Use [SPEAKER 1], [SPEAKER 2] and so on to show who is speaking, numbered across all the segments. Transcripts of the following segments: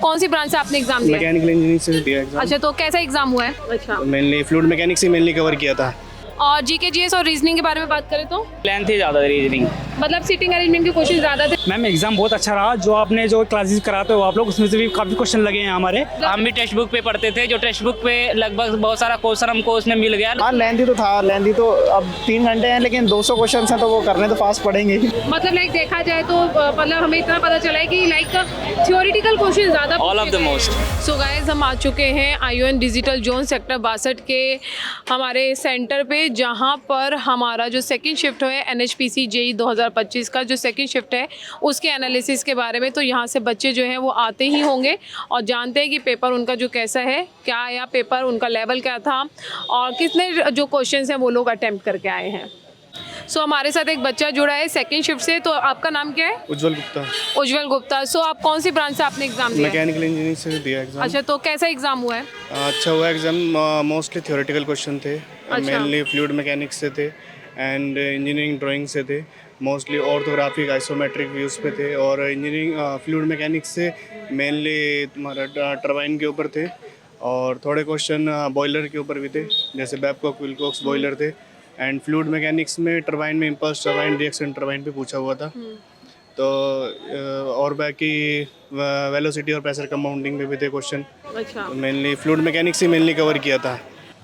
[SPEAKER 1] कौन सी ब्रांच से आपने एग्जाम दिया है?
[SPEAKER 2] मैकेनिकल इंजीनियरिंग से दिया एग्जाम।
[SPEAKER 1] अच्छा, तो कैसा एग्जाम हुआ है? अच्छा,
[SPEAKER 2] मेनली फ्लूइड मैकेनिक्स ही मेनली कवर किया था।
[SPEAKER 1] और जीके जीएस और रीजनिंग के बारे में बात करें तो
[SPEAKER 3] लेंथ ही ज़्यादा रीजनिंग।
[SPEAKER 1] मतलब सीटिंग अरेंजमेंट के क्वेश्चन ज्यादा थे।
[SPEAKER 4] मैम एग्जाम बहुत अच्छा रहा। जो आपने जो क्लासेस कराते हो आप लोग, उसमें से भी काफ़ी क्वेश्चन लगे हैं हमारे।
[SPEAKER 3] हम भी टेक्स्ट बुक पे पढ़ते थे, जो टेक्स्ट बुक पे लगभग बहुत सारा क्वेश्चन हमको उसमें मिल गया।
[SPEAKER 5] हाँ लेंथी तो था, लेंथी तो अब 3 घंटे हैं लेकिन 200 क्वेश्चन हैं तो वो करने तो फास्ट पड़ेंगे ही।
[SPEAKER 1] मतलब लाइक देखा जाए तो मतलब हमें इतना पता चला है कि लाइक थ्योरेटिकल क्वेश्चन ज्यादा
[SPEAKER 3] All of the most.
[SPEAKER 1] So guys, हम आ चुके हैं आईओएन डिजिटल जोन सेक्टर 62 के हमारे सेंटर पे, जहां पर हमारा जो सेकंड शिफ्ट है एनएचपीसी जेई 2025 का जो सेकंड शिफ्ट है उसके एनालिसिस के बारे में। तो यहाँ से बच्चे जो हैं वो आते ही होंगे और जानते हैं कि पेपर उनका जो कैसा है, क्या आया पेपर, उनका लेवल क्या था और कितने जो क्वेश्चन हैं वो लोग अटेम्प्ट करके आए हैं। सो हमारे साथ एक बच्चा जुड़ा है सेकंड शिफ्ट से। तो आपका नाम क्या है?
[SPEAKER 2] उज्जवल गुप्ता।
[SPEAKER 1] उज्जवल गुप्ता। सो आप कौन सी ब्रांच से आपने एग्जाम दिया है?
[SPEAKER 2] मैकेनिकल इंजीनियरिंग से दिया एग्जाम।
[SPEAKER 1] अच्छा, तो कैसा एग्जाम हुआ है?
[SPEAKER 2] अच्छा हुआ एग्जाम। मोस्टली थ्योरेटिकल क्वेश्चन थे। मेनली फ्लूइड मैकेनिक्स से थे एंड इंजीनियरिंग ड्राइंग से थे। मोस्टली ऑर्थोग्राफिक आइसोमेट्रिक व्यूज़ पे थे। और इंजीनियरिंग फ्लूइड मैकेनिक्स से मेनली तुम्हारा टरबाइन के ऊपर थे और थोड़े क्वेश्चन बॉयलर के ऊपर भी थे, जैसे बेबकॉक विल्कोक्स बॉयलर थे। एंड फ्लूइड मैकेनिक्स में टरबाइन में इम्पल्स टरबाइन रिएक्शन टरबाइन पे पूछा हुआ था। तो और बाकी वेलोसिटी और प्रेशर कंपाउंडिंग पे भी थे क्वेश्चन।
[SPEAKER 1] अच्छा,
[SPEAKER 2] मेनली फ्लूइड मैकेनिक्स ही मेनली कवर किया था।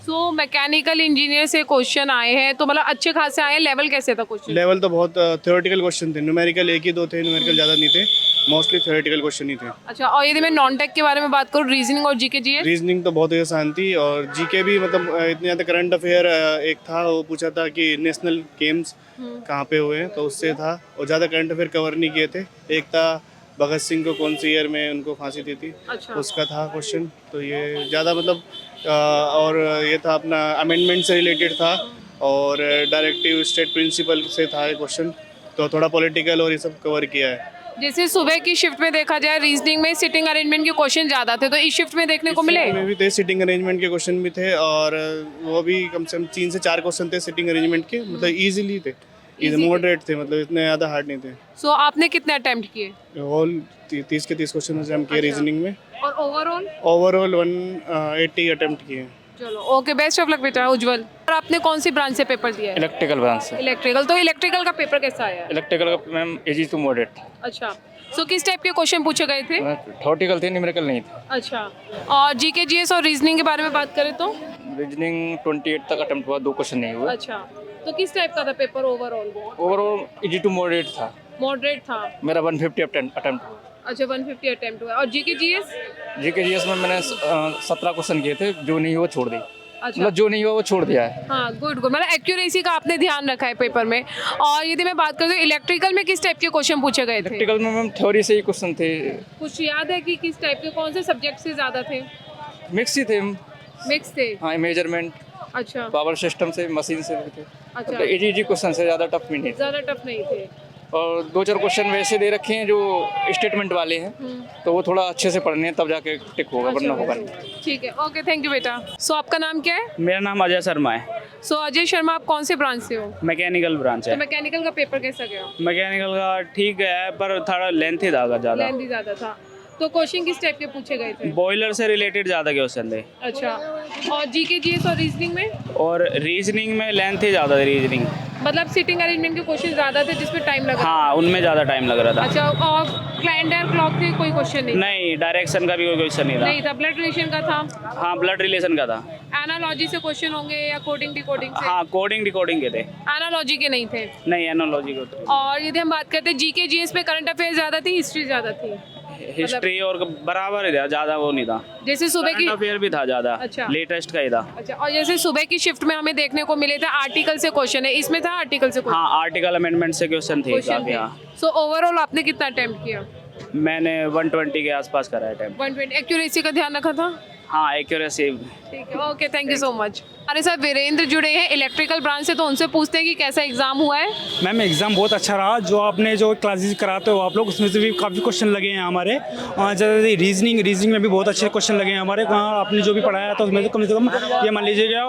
[SPEAKER 1] सो मैकेनिकल इंजीनियर से क्वेश्चन आए हैं तो मतलब अच्छे खासे आए हैं। लेवल कैसे था क्वेश्चन?
[SPEAKER 2] लेवल तो बहुत थ्योरेटिकल क्वेश्चन थे। न्यूमेरिकल एक ही दो थे, न्यूमेरिकल ज़्यादा नहीं थे, मोस्टली थ्योरेटिकल क्वेश्चन ही थे।
[SPEAKER 1] अच्छा, और यदि मैं नॉन टेक के बारे में बात करूँ, रीजनिंग और जीके जीएस?
[SPEAKER 2] रीजनिंग तो बहुत ही आसान थी और जीके भी मतलब इतने ज़्यादा करंट अफेयर एक था, वो पूछा था कि नेशनल गेम्स कहाँ पे हुए हैं, तो उससे था। और ज़्यादा करंट अफेयर कवर नहीं किए थे। एक था भगत सिंह को कौन सी ईयर में उनको फांसी दी थी,
[SPEAKER 1] अच्छा,
[SPEAKER 2] उसका था क्वेश्चन। तो ये ज़्यादा मतलब और ये था अपना अमेंडमेंट से रिलेटेड था और डायरेक्टिव स्टेट प्रिंसिपल से था ये क्वेश्चन। तो थोड़ा पॉलिटिकल और ये सब कवर किया है।
[SPEAKER 1] जैसे सुबह की शिफ्ट में देखा जाए रीजनिंग में सिटिंग अरेंजमेंट के क्वेश्चन ज्यादा थे, तो इस शिफ्ट में देखने को मिले?
[SPEAKER 2] में भी थे, सिटिंग अरेंजमेंट के क्वेश्चन भी थे और वो भी कम से कम 3 से 4 क्वेश्चन थे सिटिंग अरेंजमेंट के। मतलब इजीली थे, मॉडरेट थे, मतलब इतने ज़्यादा हार्ड नहीं थे।
[SPEAKER 1] सो आपने कितने अटेम्प्ट किए?
[SPEAKER 2] ऑल 30 के 30 क्वेश्चन हम किए रीजनिंग में।
[SPEAKER 1] और ओवरऑल?
[SPEAKER 2] ओवरऑल 180 अटेम्प्ट किए।
[SPEAKER 1] चलो, ओके, बेस्ट ऑफ लक बेटा उज्जवल। और आपने कौन सी ब्रांच से पेपर दिया है?
[SPEAKER 3] इलेक्ट्रिकल ब्रांच से।
[SPEAKER 1] इलेक्ट्रिकल। तो इलेक्ट्रिकल का पेपर कैसा आया है?
[SPEAKER 3] इलेक्ट्रिकल का मैम इजी टू मॉडरेट।
[SPEAKER 1] अच्छा, सो किस टाइप के क्वेश्चन पूछे गए थे?
[SPEAKER 3] थ्योरेटिकल थे, न्यूमेरिकल नहीं थे।
[SPEAKER 1] अच्छा, और जीके जीएस और रीजनिंग के बारे में बात करें तो?
[SPEAKER 3] रीजनिंग 28 तक अटेम्प्ट हुआ, 2 क्वेश्चन नहीं हुए।
[SPEAKER 1] अच्छा, तो किस टाइप का था paper overall?
[SPEAKER 3] Overall easy to moderate था।
[SPEAKER 1] मॉडरेट था।
[SPEAKER 3] मेरा 150 अटेम्प्ट हुआ।
[SPEAKER 1] अच्छा, 150 अटेम्प्ट हुआ। और जीके जीएस?
[SPEAKER 3] जीके जीएस में मैंने 17 क्वेश्चन किए थे, जो नहीं हुआ छोड़ दी।
[SPEAKER 1] अच्छा,
[SPEAKER 3] मतलब जो नहीं हुआ वो छोड़ दिया है।
[SPEAKER 1] हाँ, गुड गुड, मतलब एक्यूरेसी का आपने ध्यान रखा है पेपर में। और यदि मैं बात करूँ तो इलेक्ट्रिकल में किस टाइप के क्वेश्चन पूछे गए थे?
[SPEAKER 3] इलेक्ट्रिकल में मैम थ्योरी से ही क्वेश्चन थे।
[SPEAKER 1] कुछ याद है कि किस टाइप के, कौन से सब्जेक्ट से ज़्यादा थे?
[SPEAKER 3] मिक्स ही थे।
[SPEAKER 1] मिक्स थे।
[SPEAKER 3] हाँ, मेजरमेंट,
[SPEAKER 1] अच्छा,
[SPEAKER 3] पावर सिस्टम से, मशीन से भी थे।
[SPEAKER 1] अच्छा,
[SPEAKER 3] मतलब इजी क्वेश्चन से, ज़्यादा टफ भी नहीं थे।
[SPEAKER 1] ज़्यादा टफ नहीं थे।
[SPEAKER 3] और 2-4 क्वेश्चन वैसे दे रखे हैं जो स्टेटमेंट वाले हैं, तो वो थोड़ा अच्छे से पढ़ने हैं तब जाके टिक होगा, वरना होगा नहीं।
[SPEAKER 1] ठीक है, ओके, थैंक यू बेटा। सो आपका नाम क्या है?
[SPEAKER 4] मेरा नाम अजय शर्मा है।
[SPEAKER 1] सो अजय शर्मा, आप कौन से ब्रांच से हो?
[SPEAKER 4] मैकेनिकल ब्रांच
[SPEAKER 1] तो
[SPEAKER 4] है।
[SPEAKER 1] मैकेनिकल का पेपर कैसा गया?
[SPEAKER 4] मैकेनिकल का ठीक है पर थोड़ा लेंथ ही था ज़्यादा।
[SPEAKER 1] लेंथी ज़्यादा था। तो क्वेश्चन किस टाइप के पूछे गए थे?
[SPEAKER 4] बॉयलर से रिलेटेड ज़्यादा क्वेश्चन थे।
[SPEAKER 1] अच्छा, और जीके जीएस और रीजनिंग में?
[SPEAKER 4] और रीजनिंग में लेंथ ही ज़्यादा थी रीजनिंग।
[SPEAKER 1] मतलब सिटिंग अरेंजमेंट के क्वेश्चन ज़्यादा थे जिसमें टाइम लगा?
[SPEAKER 4] हाँ, उनमें ज़्यादा टाइम लग रहा था।
[SPEAKER 1] अच्छा, और कैलेंडर क्लॉक के कोई क्वेश्चन नहीं?
[SPEAKER 4] नहीं, डायरेक्शन का भी कोई क्वेश्चन नहीं था।
[SPEAKER 1] नहीं था। ब्लड रिलेशन का था?
[SPEAKER 4] हाँ, ब्लड रिलेशन का था।
[SPEAKER 1] एनालॉजी से क्वेश्चन होंगे या कोडिंग डिकोडिंग से?
[SPEAKER 4] हाँ, कोडिंग डिकोडिंग के थे।
[SPEAKER 1] एनालॉजी के नहीं थे।
[SPEAKER 4] नहीं, एनोलॉजी को तो।
[SPEAKER 1] और यदि हम बात करते हैं जीके जीएस पे, करंट अफेयर ज़्यादा थी, हिस्ट्री ज़्यादा थी?
[SPEAKER 4] हिस्ट्री और बराबर ही था, ज़्यादा वो नहीं था।
[SPEAKER 1] जैसे सुबह की,
[SPEAKER 4] करंट अफेयर भी था ज़्यादा।
[SPEAKER 1] अच्छा।
[SPEAKER 4] लेटेस्ट का ही था।
[SPEAKER 1] अच्छा, और जैसे सुबह की शिफ्ट में हमें देखने को मिले थे आर्टिकल से क्वेश्चन है, इसमें था आर्टिकल से
[SPEAKER 4] हाँ, आर्टिकल अमेंडमेंट से क्वेश्चन थे काफी। हाँ,
[SPEAKER 1] सो ओवरऑल आपने कितना अटेम्प्ट किया?
[SPEAKER 4] मैंने 120 के आसपास करा है टाइम।
[SPEAKER 1] 120। एक्यूरेसी का ध्यान रखा था?
[SPEAKER 4] हाँ, एक्यूरेसी।
[SPEAKER 1] ठीक है, okay, thank you so much. हमारे साथ वीरेंद्र जुड़े हैं इलेक्ट्रिकल ब्रांच से, तो उनसे पूछते हैं कि कैसा एग्जाम हुआ है।
[SPEAKER 4] मैम एग्ज़ाम बहुत अच्छा रहा। जो आपने जो क्लासेस कराते हो आप लोग, उसमें से भी काफ़ी क्वेश्चन लगे हैं हमारे। जैसे रीजनिंग में भी बहुत अच्छे क्वेश्चन लगे हैं हमारे। आपने जो भी पढ़ाया था उसमें से कम ये मान लीजिएगा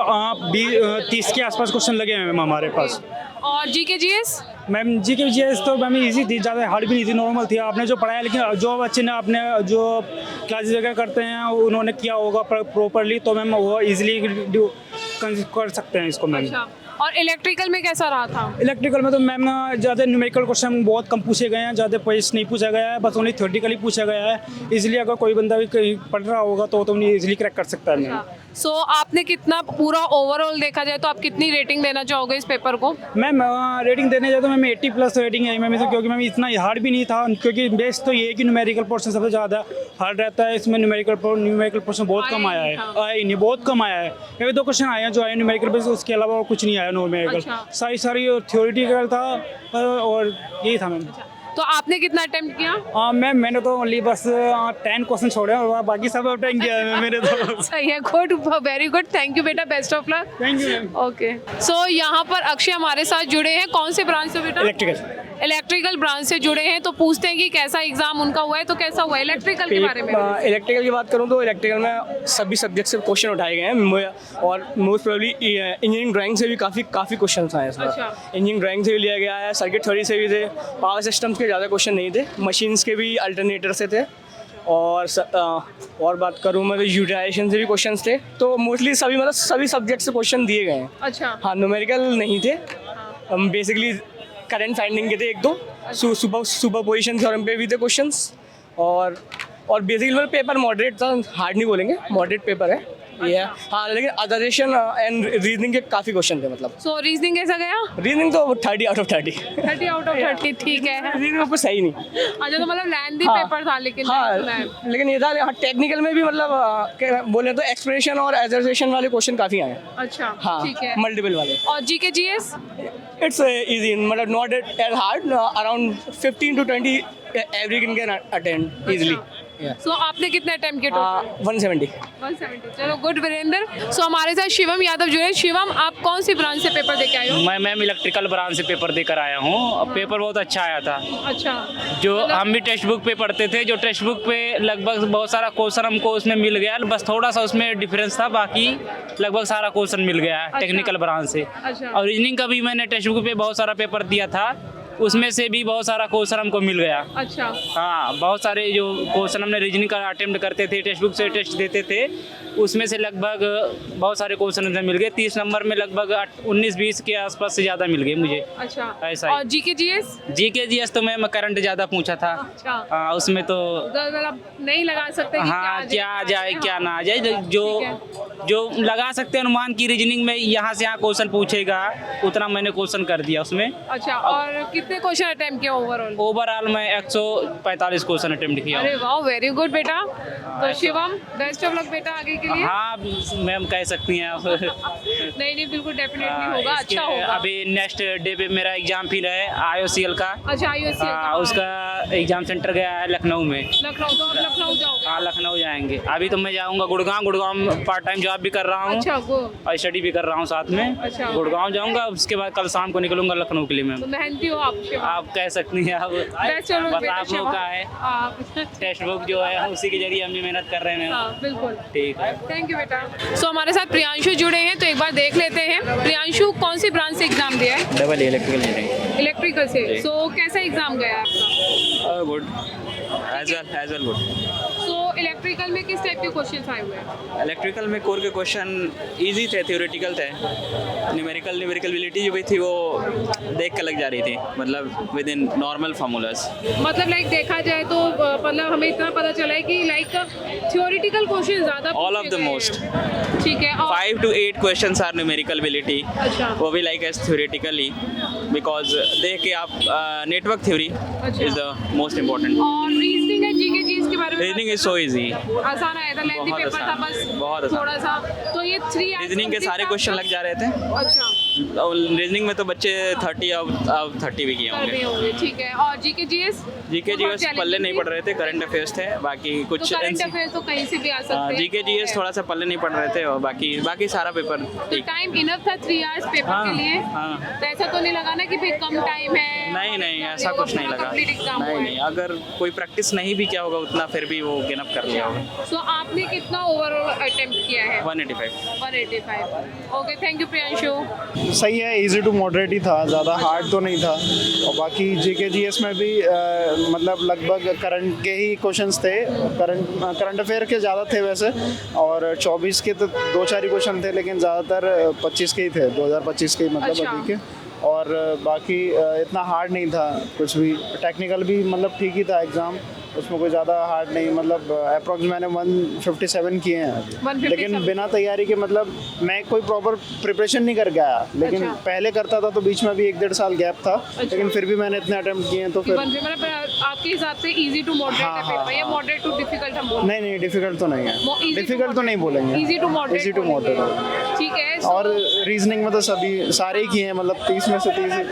[SPEAKER 4] 30 के आसपास क्वेश्चन लगे हैं मैम हमारे पास।
[SPEAKER 1] और जीके जीएस?
[SPEAKER 4] मैम जी के जी तो मैम इजी थी, ज़्यादा हार्ड भी नहीं थी, नॉर्मल थी आपने जो पढ़ाया, लेकिन जो बच्चे ने अपने जो क्लासेस वगैरह करते हैं उन्होंने किया होगा प्रॉपरली, तो मैम वो इजीली कर सकते हैं इसको मैम।
[SPEAKER 1] अच्छा, और इलेक्ट्रिकल में कैसा रहा था?
[SPEAKER 4] इलेक्ट्रिकल में तो मैम ज़्यादा न्यूमेरिकल क्वेश्चन बहुत कम पूछे गए हैं, ज़्यादा क्वेश्चन नहीं पूछा गया है, बस ओनली थ्योरेटिकली पूछा गया है, इसलिए अगर कोई बंदा भी कहीं पढ़ रहा होगा तो इजीली क्रैक कर सकता है मैम।
[SPEAKER 1] सो आपने कितना पूरा ओवरऑल देखा जाए तो आप कितनी रेटिंग देना चाहोगे इस पेपर को?
[SPEAKER 4] मैम रेटिंग देने जाए तो मैम 80+ रेटिंग है मैम, क्योंकि मैम इतना हार्ड भी नहीं था, क्योंकि बेस्ट तो ये है कि न्यूमेरिकल पोर्शन सबसे ज़्यादा हार्ड रहता है, इसमें न्यूमेरिकल पोर्शन बहुत कम आया है, आया ही नहीं, बहुत कम आया है, क्योंकि 2 क्वेश्चन आए हैं जो आए न्यूमेरिकल बेस, उसके अलावा और कुछ नहीं आया न्यूमेरिकल, सारी थ्योरेटिकल था और यही था मैम।
[SPEAKER 1] तो आपने कितना अटेम्प्ट किया?
[SPEAKER 4] मैम मैंने तो ओनली बस 10 क्वेश्चन छोड़े और बाकी सब अटेंड किया है मैंने तो।
[SPEAKER 1] सही है, good, very good, thank you बेटा, best of luck.
[SPEAKER 4] Thank you ma'am.
[SPEAKER 1] Okay, so यहाँ पर अक्षय हमारे साथ जुड़े हैं, कौन से ब्रांच से बेटा?
[SPEAKER 4] इलेक्ट्रिकल।
[SPEAKER 1] इलेक्ट्रिकल ब्रांच से जुड़े हैं, तो पूछते हैं कि कैसा एग्जाम उनका हुआ है, तो कैसा हुआ इलेक्ट्रिकल के बारे में?
[SPEAKER 6] इलेक्ट्रिकल की बात करूँ तो इलेक्ट्रिकल में सभी सब्जेक्ट से क्वेश्चन उठाए गए हैं और मोस्ट प्रोबेबली इंजीनियरिंग ड्राइंग से भी काफ़ी क्वेश्चन आए इसमें।
[SPEAKER 1] अच्छा।
[SPEAKER 6] इंजीनियरिंग ड्राइंग से भी लिया गया है, सर्किट थ्योरी से भी थे, पावर सिस्टम्स के ज़्यादा क्वेश्चन नहीं थे, मशीन्स के भी अल्टरनेटर से थे, और बात करूँ मैं तो यूटिलाइजेशन से भी क्वेश्चन थे, तो मोस्टली सभी सब्जेक्ट से क्वेश्चन दिए गए हैं।
[SPEAKER 1] अच्छा,
[SPEAKER 6] हाँ, न्यूमेरिकल नहीं थे, बेसिकली करंट फाइंडिंग के थे 1-2, सुपर पोजिशन थ्योरम पे भी थे क्वेश्चंस, और बेसिकली मतलब पेपर मॉडरेट था, हार्ड नहीं बोलेंगे, मॉडरेट पेपर है ये है। हाँ, लेकिन अदरेशन एंड रीजनिंग के काफ़ी क्वेश्चन थे, मतलब
[SPEAKER 1] सो रीजनिंग कैसा गया?
[SPEAKER 6] रीजनिंग तो 30 आउट ऑफ 30।
[SPEAKER 1] 30 आउट ऑफ 30, ठीक है।
[SPEAKER 6] रीजनिंग में कुछ सही नहीं।
[SPEAKER 1] अच्छा, तो मतलब लेंथी
[SPEAKER 6] हाँ,
[SPEAKER 1] पेपर था, लेकिन
[SPEAKER 6] हाँ,
[SPEAKER 1] सुना है।
[SPEAKER 6] लेकिन ये था, हाँ, टेक्निकल में भी मतलब बोले तो एक्सप्रेशन और एजर्सेशन वाले क्वेश्चन काफ़ी आए।
[SPEAKER 1] अच्छा,
[SPEAKER 6] हाँ,
[SPEAKER 1] ठीक है।
[SPEAKER 6] मल्टीपल वाले।
[SPEAKER 1] और जीके जीएस?
[SPEAKER 6] इट्स इजी, मतलब not as hard, around 15 to 20 every can attend easily.
[SPEAKER 1] So आपने कितने अटेम्प्ट किए टोटल?
[SPEAKER 6] 170।
[SPEAKER 1] 170, चलो गुड वीरेंद्र। सो हमारे साथ शिवम यादव जुड़े। शिवम, आप कौन सी ब्रांच से पेपर दे के आए हो?
[SPEAKER 7] मैं मैम इलेक्ट्रिकल ब्रांच से पेपर देकर आया हूँ, पेपर बहुत अच्छा आया था।
[SPEAKER 1] अच्छा,
[SPEAKER 7] जो हम भी टेक्स्ट बुक पे पढ़ते थे, जो टेक्स्ट बुक पे लगभग बहुत सारा क्वेश्चन हमको उसमें मिल गया, बस थोड़ा सा उसमें डिफरेंस था, बाकी लगभग सारा क्वेश्चन मिल गया टेक्निकल ब्रांच से।
[SPEAKER 1] अच्छा।
[SPEAKER 7] और रीजनिंग का भी मैंने टेक्स्ट बुक पे बहुत सारा पेपर दिया था, उसमें से भी बहुत सारा क्वेश्चन हमको मिल गया।
[SPEAKER 1] अच्छा,
[SPEAKER 7] हाँ, बहुत सारे जो क्वेश्चन हमने रीजनिंग का अटेम्प्ट करते थे, टेक्स्ट बुक से टेस्ट देते थे, उसमें से लगभग बहुत सारे क्वेश्चन मुझे मिल गए। 30 नंबर में लगभग 19-20 के आसपास से ज़्यादा मिल गए मुझे।
[SPEAKER 1] अच्छा,
[SPEAKER 7] ऐसा ही।
[SPEAKER 1] और जीके जीएस?
[SPEAKER 7] जीके जीएस तो मैं करंट ज़्यादा पूछा था।
[SPEAKER 1] अच्छा,
[SPEAKER 7] हाँ, उसमें तो
[SPEAKER 1] मतलब नहीं लगा सकते कि
[SPEAKER 7] हाँ, क्या आ जाए क्या ना आ जाए,
[SPEAKER 1] ठीक
[SPEAKER 7] जो लगा सकते हैं अनुमान की रीजनिंग में यहाँ से यहाँ क्वेश्चन पूछेगा, उतना मैंने क्वेश्चन कर दिया उसमें।
[SPEAKER 1] अच्छा, और कितने क्वेश्चन अटेम्प्ट किया ओवरऑल?
[SPEAKER 7] ओवरऑल मैं 145 क्वेश्चन अटेम्प्ट किया।
[SPEAKER 1] अरे वाह, वेरी गुड बेटा। तो शिवम, बेस्ट ऑफ लक बेटा आगे के लिए।
[SPEAKER 7] हाँ मैम, कह सकती हैं आप।
[SPEAKER 1] नहीं, बिल्कुल डेफिनेटली होगा,
[SPEAKER 7] इसके
[SPEAKER 1] अच्छा होगा।
[SPEAKER 7] अभी नेक्स्ट डे पे मेरा एग्जाम फिर है IOCL का।
[SPEAKER 1] अच्छा, IOCL का?
[SPEAKER 7] उसका एग्जाम सेंटर गया है लखनऊ में।
[SPEAKER 1] लखनऊ, तो आप लखनऊ जाओगे?
[SPEAKER 7] हाँ, लखनऊ जाएंगे। अभी तो मैं जाऊँगा गुड़गांव में पार्ट टाइम जॉब भी कर रहा हूँ
[SPEAKER 1] अच्छा, वो
[SPEAKER 7] और स्टडी भी कर रहा हूँ साथ में।
[SPEAKER 1] अच्छा।
[SPEAKER 7] गुड़गांव जाऊँगा, उसके बाद कल शाम को निकलूंगा लखनऊ के लिए मैम।
[SPEAKER 1] तो मेहनती हो आप शिवम।
[SPEAKER 7] आप कह सकती हैं, आप
[SPEAKER 1] बेस्ट ऑफ लक
[SPEAKER 7] बस
[SPEAKER 1] बेटा
[SPEAKER 7] आप लोग का है,
[SPEAKER 1] आप
[SPEAKER 7] टेक्स्ट बुक जो है उसी के जरिए हम भी मेहनत कर रहे हैं मैम।
[SPEAKER 1] हाँ, बिल्कुल।
[SPEAKER 7] ठीक है।
[SPEAKER 1] थैंक यू बेटा। सो हमारे साथ प्रियांशु जुड़े हैं, तो एक बार देख लेते हैं। प्रियांशु, कौन सी ब्रांच से एग्जाम दिया है?
[SPEAKER 8] Double electrical engineering.
[SPEAKER 1] इलेक्ट्रिकल से। सो कैसा एग्जाम गया आपका?
[SPEAKER 8] Good, as well good.
[SPEAKER 1] So electrical में किस टाइप के क्वेश्चन आए हुए हैं?
[SPEAKER 8] इलेक्ट्रिकल में कोर के क्वेश्चन इजी थे, थ्योरेटिकल थे, न्यूमेरिकलिटी जो भी थी वो देख के लग जा रही थी, मतलब विद इन नॉर्मल फार्मूलाज।
[SPEAKER 1] मतलब लाइक देखा जाए तो मतलब हमें इतना पता चला है कि लाइक थ्योरेटिकल क्वेश्चन ज़्यादा
[SPEAKER 8] ऑल ऑफ द
[SPEAKER 1] पूछे गए
[SPEAKER 8] मोस्ट
[SPEAKER 1] हैं। ठीक है। और
[SPEAKER 8] 5 to 8 क्वेश्चंस आर न्यूमेरिकलिटी,
[SPEAKER 1] अच्छा।
[SPEAKER 8] वो भी लाइक एज थ्योरेटिकली, बिकॉज देख के आप नेटवर्क थ्योरी
[SPEAKER 1] अच्छा।
[SPEAKER 8] Is the most important.
[SPEAKER 1] और रीजनिंग है, जीके जीएस के बारे में
[SPEAKER 8] रीजनिंग इज सो इजी,
[SPEAKER 1] आसान आया था, लेंथी
[SPEAKER 8] बहुत
[SPEAKER 1] पेपर था,
[SPEAKER 8] आसान,
[SPEAKER 1] बस
[SPEAKER 8] बहुत आसान।
[SPEAKER 1] थोड़ा सा। तो ये 3
[SPEAKER 8] रीजनिंग के सारे क्वेश्चन लग जा रहे थे।
[SPEAKER 1] अच्छा,
[SPEAKER 8] रीजनिंग में तो बच्चे 30 अब 30 भी किए
[SPEAKER 1] कर रहे
[SPEAKER 8] होंगे।
[SPEAKER 1] होंगे, ठीक है। और जीके जीएस?
[SPEAKER 8] जीके जीएस पल्ले नहीं पड़ रहे थे, करंट अफेयर्स थे, बाकी
[SPEAKER 1] तो
[SPEAKER 8] कुछ
[SPEAKER 1] करंट अफेयर्स तो कहीं से भी आ सकते हैं।
[SPEAKER 8] जीके जीएस थोड़ा सा पल्ले नहीं पड़ रहे थे, और बाकी सारा पेपर
[SPEAKER 1] तो
[SPEAKER 8] ठीक।
[SPEAKER 1] टाइम इनफ था 3 आवर्स पेपर
[SPEAKER 8] हाँ,
[SPEAKER 1] के लिए?
[SPEAKER 8] हाँ।
[SPEAKER 1] तो ऐसा तो नहीं लगा ना कि भाई कम टाइम है?
[SPEAKER 8] नहीं, ऐसा कुछ नहीं लगा।
[SPEAKER 1] कंप्लीट एग्जाम हुआ
[SPEAKER 8] नहीं, अगर कोई प्रैक्टिस नहीं भी किया होगा उतना, फिर भी वो गेन अप कर लिया होगा।
[SPEAKER 1] सो आपने कितना ओवरऑल अटेम्प्ट किया है?
[SPEAKER 8] 185।
[SPEAKER 1] 185। Okay, thank you Priyanshu.
[SPEAKER 5] सही है, इजी टू मॉडरेट ही था, ज़्यादा हार्ड तो नहीं था। और बाकी जीके जीएस में भी मतलब लगभग करंट के ही क्वेश्चंस थे, करंट अफेयर के ज़्यादा थे वैसे, और 24 के तो 2-4 ही क्वेश्चन थे, लेकिन ज़्यादातर 25 के ही थे, 2025 के ही मतलब
[SPEAKER 1] अच्छा।
[SPEAKER 5] अभी के। और बाकी इतना हार्ड नहीं था कुछ भी, टेक्निकल भी मतलब ठीक ही था एग्ज़ाम, उसमें कोई ज़्यादा हार्ड नहीं, मतलब अप्रॉक्स मैंने 157 किए हैं अभी।
[SPEAKER 1] 157?
[SPEAKER 5] लेकिन बिना तैयारी के, मतलब मैं कोई प्रॉपर प्रिपरेशन नहीं कर गया, लेकिन
[SPEAKER 1] अच्छा।
[SPEAKER 5] पहले करता था तो बीच में भी 1-1.5 साल गैप था, लेकिन फिर भी मैंने इतने अटेम्प्ट किए हैं तो फिर
[SPEAKER 1] मतलब आपके हिसाब से इजी टू मॉडरेट
[SPEAKER 5] हाँ,
[SPEAKER 1] है
[SPEAKER 5] हाँ,
[SPEAKER 1] पेपर या
[SPEAKER 5] हाँ।
[SPEAKER 1] मॉडरेट टू डिफिकल्ट हम बोल
[SPEAKER 5] नहीं डिफिकल्ट तो नहीं है,
[SPEAKER 1] easy to
[SPEAKER 5] डिफिकल्ट तो नहीं बोलेंगे,
[SPEAKER 1] easy to moderate
[SPEAKER 5] easy to moderate.
[SPEAKER 1] ठीक है।
[SPEAKER 5] और रीजनिंग में तो सभी सारे ही किए हैं, मतलब 30 में से 30 ही,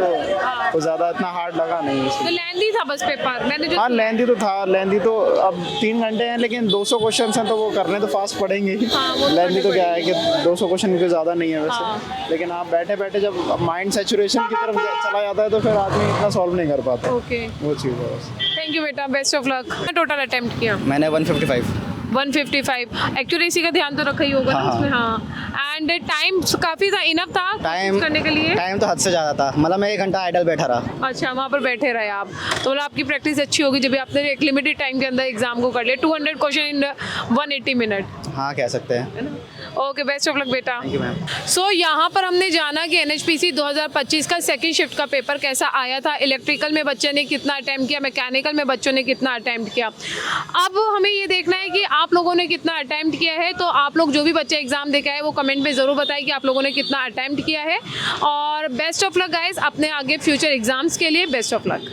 [SPEAKER 5] तो ज़्यादा इतना हार्ड लगा नहीं
[SPEAKER 1] तो
[SPEAKER 5] इसमें।
[SPEAKER 1] लेंथी था बस पेपर, मैंने जो
[SPEAKER 5] हाँ लेंथी तो था, लेंथी तो अब 3 घंटे हैं, लेकिन 200 क्वेश्चन हैं तो वो करने तो फास्ट पड़ेंगे ही।
[SPEAKER 1] हाँ, वो तो
[SPEAKER 5] लेंथी तो
[SPEAKER 1] करने
[SPEAKER 5] क्या है कि 200 क्वेश्चन भी ज़्यादा नहीं है वैसे,
[SPEAKER 1] हाँ।
[SPEAKER 5] लेकिन आप बैठे बैठे जब माइंड सेचुरेशन की तरफ चला जाता है तो फिर आदमी इतना सॉल्व नहीं कर पाता,
[SPEAKER 1] ओके।
[SPEAKER 5] वो चीज़ है बस।
[SPEAKER 1] थैंक यू बेटा, best of luck. Total attempt किया
[SPEAKER 9] मैंने 155।
[SPEAKER 1] 155। एक्यूरेसी का ध्यान तो रखा ही होगा ना
[SPEAKER 9] हाँ,
[SPEAKER 1] उसमें। हाँ, एंड टाइम काफ़ी था, इनफ था
[SPEAKER 9] टाइम
[SPEAKER 1] करने के लिए।
[SPEAKER 9] टाइम तो हद से ज़्यादा था, मतलब मैं 1 घंटा आइडल बैठा रहा।
[SPEAKER 1] अच्छा, वहाँ पर बैठे रहे आप, तो मतलब आपकी प्रैक्टिस अच्छी होगी जब आपने एक लिमिटेड टाइम के अंदर एग्जाम को कर लिया। 200 क्वेश्चन इन 180 मिनट।
[SPEAKER 9] हाँ कह सकते हैं।
[SPEAKER 1] ओके, बेस्ट ऑफ लक बेटा।
[SPEAKER 9] Thank you ma'am.
[SPEAKER 1] सो यहाँ पर हमने जाना कि NHPC 2025 का सेकंड शिफ्ट का पेपर कैसा आया था। इलेक्ट्रिकल में बच्चे ने कितना अटैम्प्ट किया, मैकेनिकल में बच्चों ने कितना अटैम्प्ट किया। अब हमें ये देखना है कि आप लोगों ने कितना अटैम्प्ट किया है। तो आप लोग जो भी बच्चे एग्जाम दे के आए वो कमेंट में ज़रूर बताएं कि आप लोगों ने कितना अटैम्प्ट किया है। और बेस्ट ऑफ लक गाइस अपने आगे फ्यूचर एग्जाम्स के लिए। Best of luck.